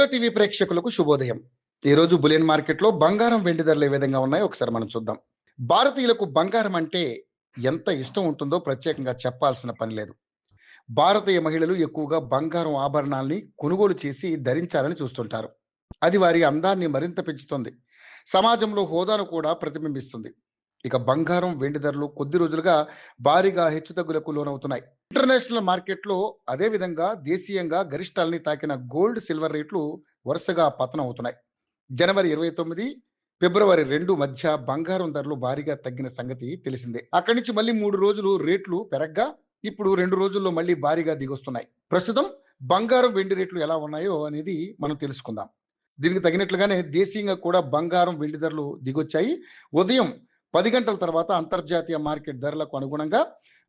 Yo-yo TV ప్రేక్షకులకు శుభోదయం. ఈ రోజు బులియన్ మార్కెట్లో బంగారం వెండి ధరలు ఏ విధంగా ఉన్నాయో ఒకసారి మనం చూద్దాం. భారతీయులకు బంగారం అంటే ఎంత ఇష్టం ఉంటుందో ప్రత్యేకంగా చెప్పాల్సిన పని లేదు. భారతీయ మహిళలు ఎక్కువగా బంగారం ఆభరణాల్ని కొనుగోలు చేసి ధరించాలని చూస్తుంటారు. అది వారి అందాన్ని మరింత పెంచుతుంది. సమాజంలో హోదాను కూడా ప్రతిబింబిస్తుంది. ఇక బంగారం వెండి ధరలు కొద్ది రోజులుగా భారీగా హెచ్చుతగ్గులకు లోనవుతున్నాయి. ఇంటర్నేషనల్ మార్కెట్లో అదే విధంగా దేశీయంగా గరిష్టాల్ని తాకిన గోల్డ్ సిల్వర్ రేట్లు వరుసగా పతనం అవుతున్నాయి. జనవరి 29, ఫిబ్రవరి 2 మధ్య బంగారం ధరలు భారీగా తగ్గిన సంగతి తెలిసిందే. అక్కడి నుంచి మళ్ళీ 3 రోజులు రేట్లు పెరగ్గా ఇప్పుడు 2 రోజుల్లో మళ్ళీ భారీగా దిగొస్తున్నాయి. ప్రస్తుతం బంగారం వెండి రేట్లు ఎలా ఉన్నాయో అనేది మనం తెలుసుకుందాం. దీనికి తగినట్లుగానే దేశీయంగా కూడా బంగారం వెండి ధరలు దిగొచ్చాయి. ఉదయం 10 గంటల తర్వాత అంతర్జాతీయ మార్కెట్ ధరలకు అనుగుణంగా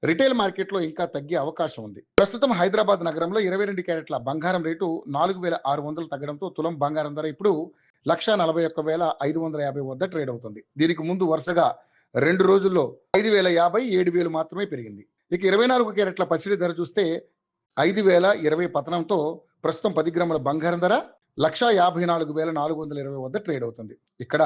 రిటైల్ మార్కెట్లో ఇంకా తగ్గే అవకాశం ఉంది. ప్రస్తుతం హైదరాబాద్ నగరంలో 22 క్యారెట్ల బంగారం రేటు 4,600 తగ్గడంతో తులం బంగారం ధర ఇప్పుడు 1,41,550 వద్ద ట్రేడ్ అవుతుంది. దీనికి ముందు వరుసగా 2 రోజుల్లో 5,050, 7,000 మాత్రమే పెరిగింది. ఇక 24 క్యారెట్ల పసిడి ధర చూస్తే 5,020 పతనంతో ప్రస్తుతం 10 గ్రాముల బంగారం ధర 1,54,420 వద్ద ట్రేడ్ అవుతుంది. ఇక్కడ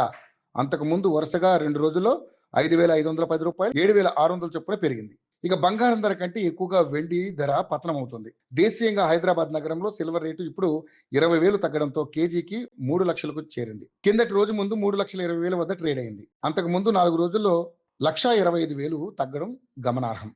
అంతకు ముందు వరుసగా 2 రోజుల్లో 5,510 రూపాయలు, 7,600 చొప్పున పెరిగింది. ఇక బంగారం ధర కంటే ఎక్కువగా వెండి ధర పతనం అవుతుంది. దేశీయంగా హైదరాబాద్ నగరంలో సిల్వర్ రేటు ఇప్పుడు 20,000 తగ్గడంతో కేజీకి 3 లక్షలకు చేరింది. కిందటి రోజు ముందు 3,20,000 వద్ద ట్రేడ్ అయింది. అంతకు ముందు 4 రోజుల్లో 1,25,000 తగ్గడం గమనార్హం.